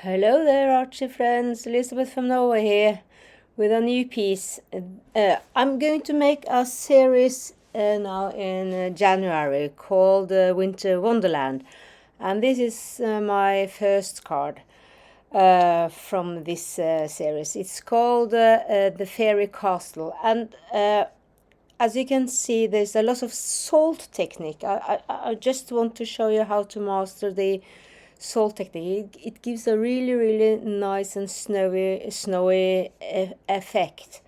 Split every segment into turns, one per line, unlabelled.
Hello there, Archie friends. Elizabeth from Norway here with a new piece. I'm going to make a series now in January called WinterWonderLand, and this is my first card from this series. It's called The Fairy Castle, and as you can see, there's a lot of salt technique. I just want to show you how to master the salt technique. It gives a really nice and snowy effect.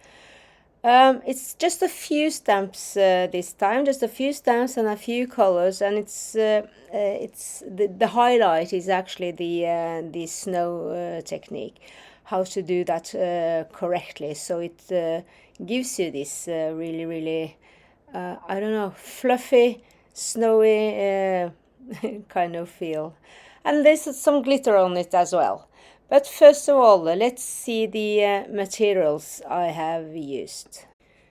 It's just a few stamps this time, just a few stamps and a few colors, and it's the highlight is actually the snow technique, how to do that correctly. So it gives you this really I don't know, fluffy, snowy kind of feel. And there's some glitter on it as well. But first of all, let's see the materials I have used.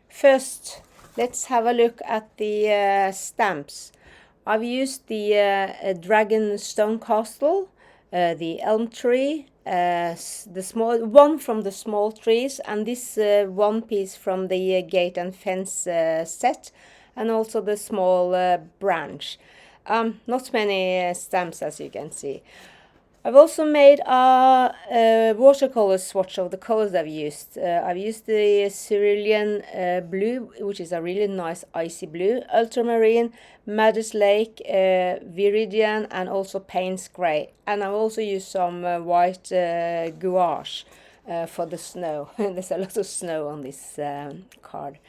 First, let's have a look at the stamps. I've used the dragon stone castle, the elm tree, the small one from the small trees, and this one piece from the gate and fence set, and also the small branch. Not many stamps, as you can see. I've also made a watercolor swatch of the colors I've used. I've used the Cerulean blue, which is a really nice icy blue, Ultramarine, Madras Lake, Viridian, and also Paynes Grey. And I've also used some white gouache for the snow. There's a lot of snow on this card.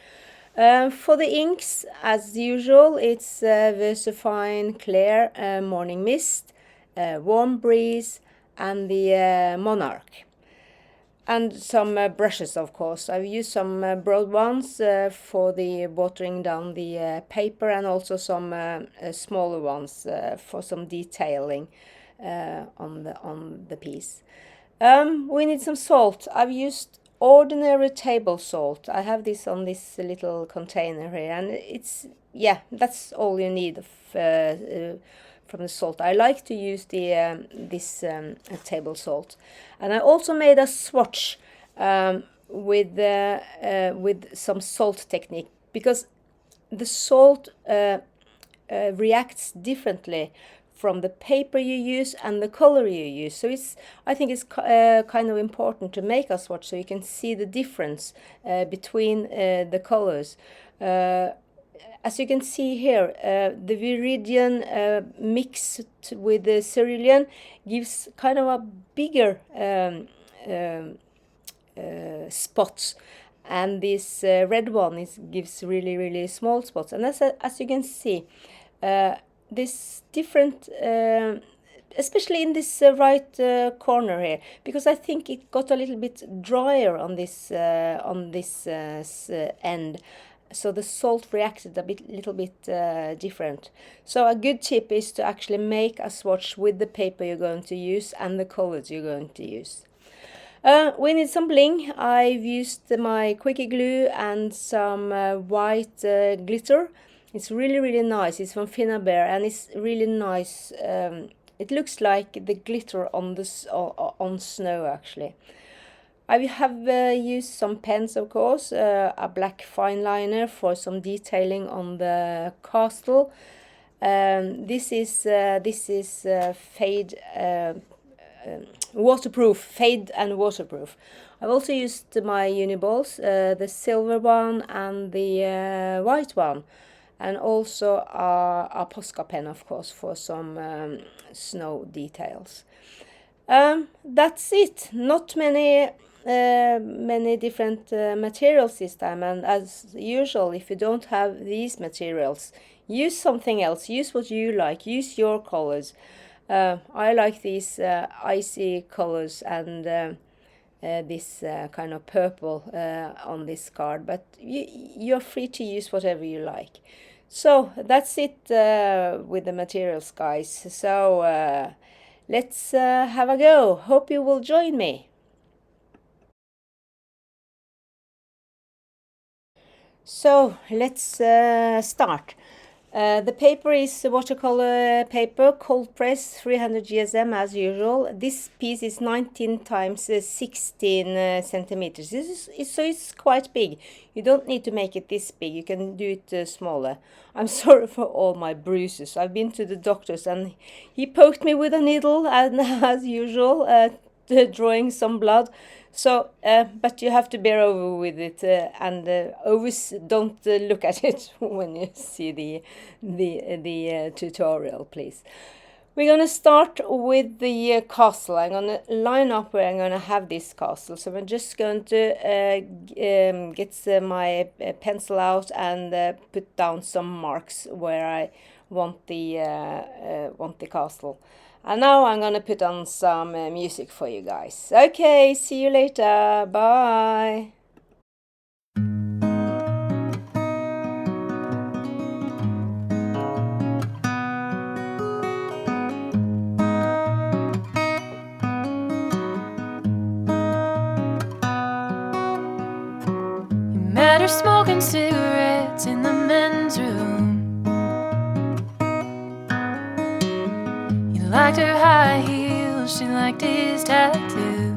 For the inks, as usual, it's Versafine Clear Morning Mist, Warm Breeze, and the Monarch. And some brushes, of course. I've used some broad ones for the watering down the paper, and also some smaller ones for some detailing on the piece. We need some salt. I've used ordinary table salt. I have this on this little container here, and it's, yeah, that's all you need from the salt. I like to use the this table salt, and I also made a swatch with some salt technique, because the salt reacts differently from the paper you use and the color you use. So I think it's kind of important to make a swatch so you can see the difference between the colors. As you can see here, the Viridian mixed with the Cerulean gives kind of a bigger spots, and this red one gives really small spots. And as you can see, this different, especially in this right corner here, because I think it got a little bit drier on this end, so the salt reacted little bit different. So a good tip is to actually make a swatch with the paper you're going to use and the colors you're going to use. We need some bling. I've used my Quickie glue and some white glitter. It's really nice. It's from Finnabair, and it's really nice. It looks like the glitter on on snow, actually. I have used some pens, of course, a black fine liner for some detailing on the castle. This is fade waterproof, fade and waterproof. I've also used my Uniballs, the silver one and the white one, and also a Posca pen, of course, for some snow details. That's it. Not many different materials this time, and as usual, if you don't have these materials, use something else. Use what you like. Use your colors. I like these icy colors and this kind of purple on this card, but you're free to use whatever you like. So that's it with the materials, guys. So let's have a go. Hope you will join me. So let's start. The paper is watercolor paper, cold press, 300 GSM as usual. This piece is 19 times 16 centimeters. So it's quite big. You don't need to make it this big. You can do it smaller. I'm sorry for all my bruises. I've been to the doctors and he poked me with a needle, and as usual, drawing some blood. So, but you have to bear over with it, and always don't look at it when you see the tutorial, please. We're gonna start with the castle. I'm gonna line up where I'm gonna have this castle. So I'm just going to get my pencil out and put down some marks where I want the castle. And now I'm gonna put on some music for you guys. Okay, see you later. Bye.
You met her smoking cigarettes in the men's room. Liked her high heels, she liked his tattoo.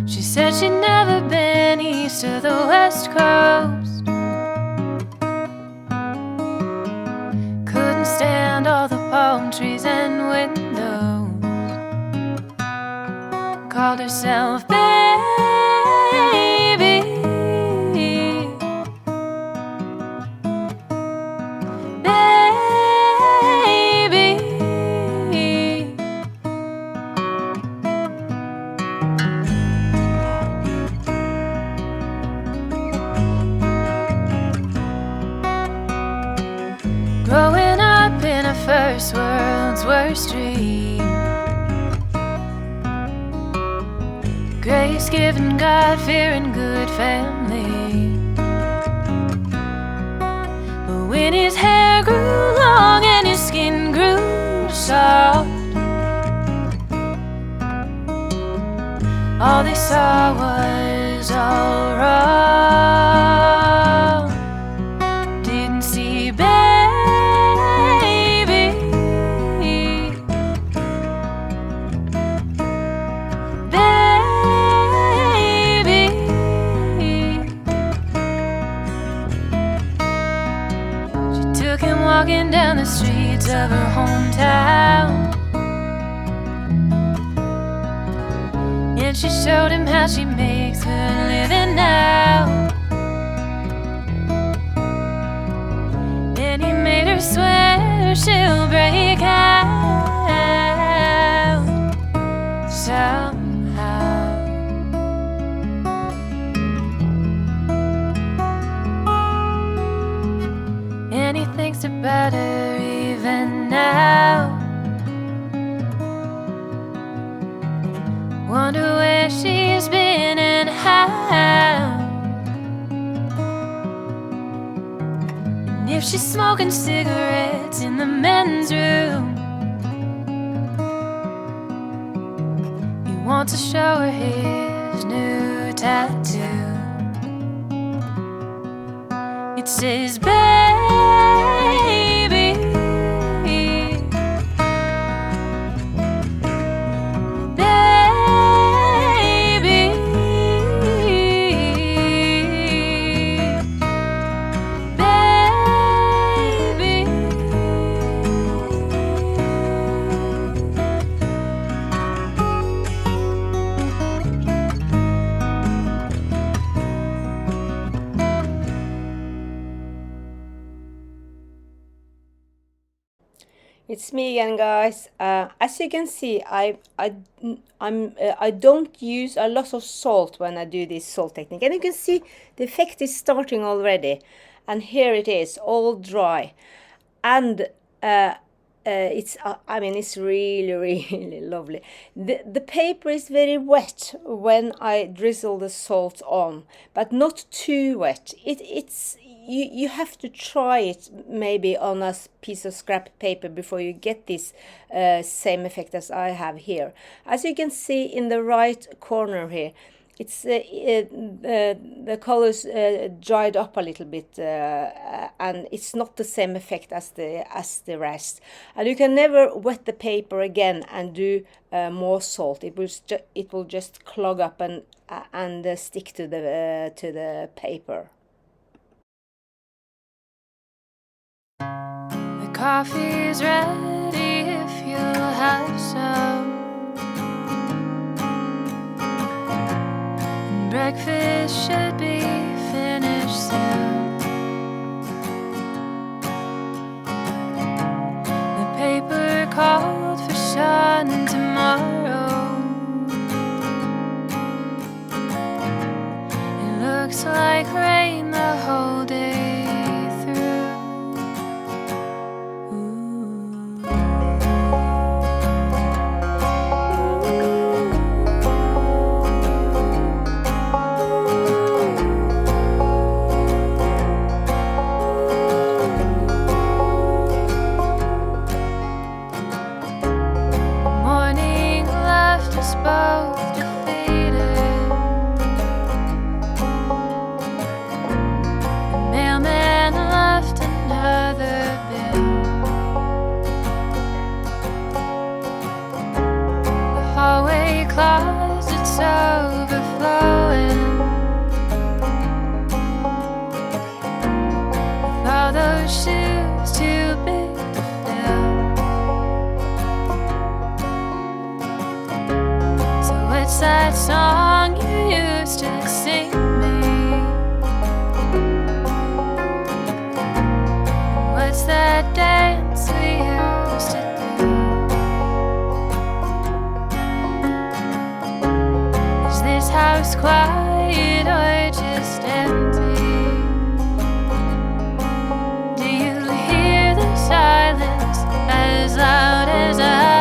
She said she'd never been east of the west coast. Couldn't stand all the palm trees and windows. Called herself baby. Growing up in a first world's worst dream, grace-giving, God-fearing, good family. But when his hair grew long and his skin grew soft, all they saw was all wrong. Didn't see baby. Walking down the streets of her hometown, and she showed him how she makes her living now. And he made her swear she'll break out somehow. And he thinks about her even now. Wonder where she's been and how. And if she's smoking cigarettes in the men's room, he wants to show her his new tattoo. It says baby.
It's me again, guys. As you can see, I don't use a lot of salt when I do this salt technique, and you can see the effect is starting already. And here it is, all dry, and it's I mean, it's really really lovely. The paper is very wet when I drizzle the salt on, but not too wet. It's you have to try it maybe on a piece of scrap paper before you get this same effect as I have here. As you can see in the right corner here, it's the colors dried up a little bit, and it's not the same effect as the rest. And you can never wet the paper again and do more salt. It will just clog up and stick to the paper.
The coffee's ready if you'll have some. Breakfast should be finished soon. The paper called for sun tomorrow. It looks like rain the whole day through. Both defeated. The mailman left another bill. The hallway closet's overflowing with all those shoes too big to fill. What's that song you used to sing me? What's that dance we used to do? Is this house quiet or just empty? Do you hear the silence as loud as I?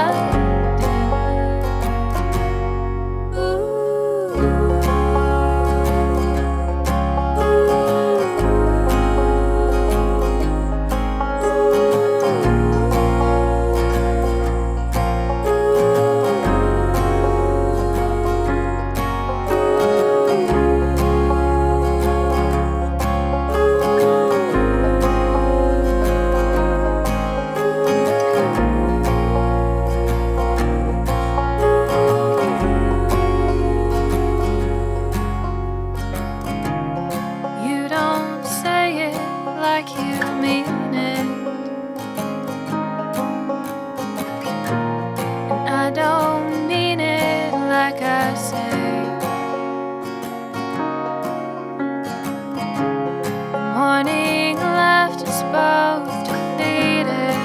Morning left us both defeated,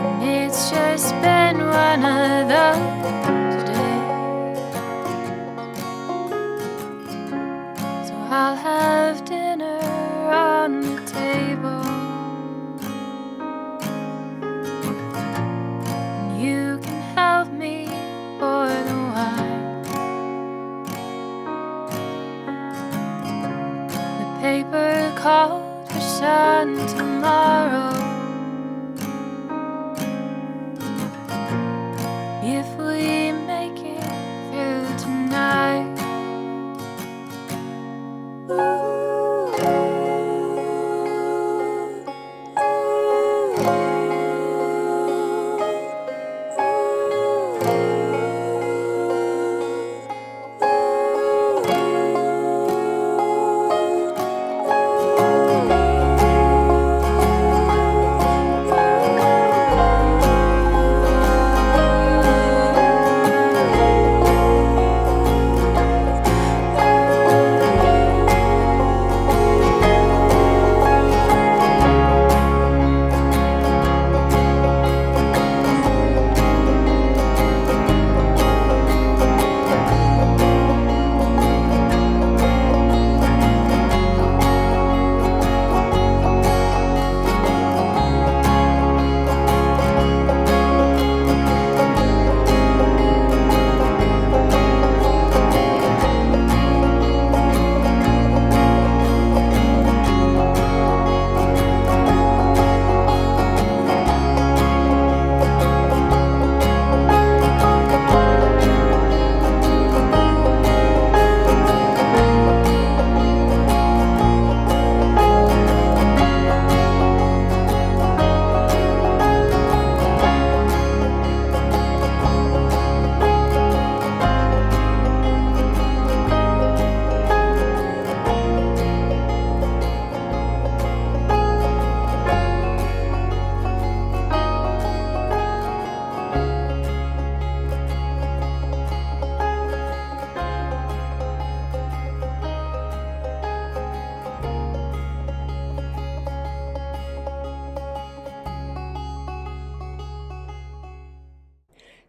and it's just been one of those days. So I'll have dinner on the table, and you can help me pour the wine. Paper called for sun tomorrow. If we make it through tonight.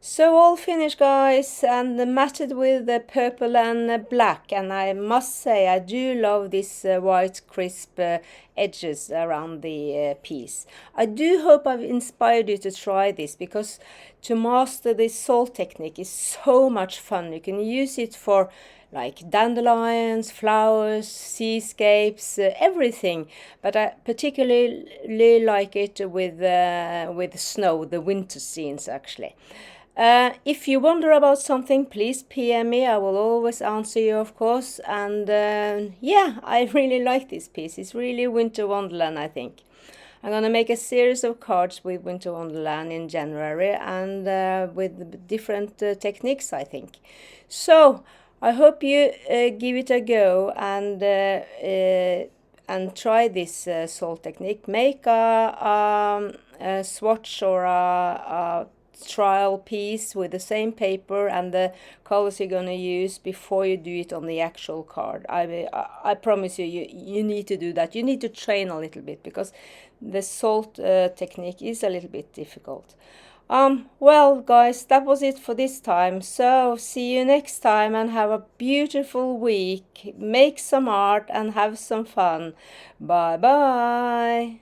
So all finished, guys, and matted with the purple and black, and I must say I do love this white crisp edges around the piece. I do hope I've inspired you to try this, because to master this salt technique is so much fun. You can use it for like dandelions, flowers, seascapes, everything. But I particularly like it with snow, the winter scenes actually. If you wonder about something, please PM me. I will always answer you, of course. And yeah, I really like this piece. It's really Winter Wonderland, I think. I'm going to make a series of cards with Winter Wonderland in January, and with different techniques, I think. So I hope you give it a go and try this salt technique. Make a swatch or a trial piece with the same paper and the colors you're going to use before you do it on the actual card. I promise you need to do that. You need to train a little bit, because the salt technique is a little bit difficult. Well, guys, that was it for this time. So see you next time, and have a beautiful week. Make some art and have some fun. Bye bye.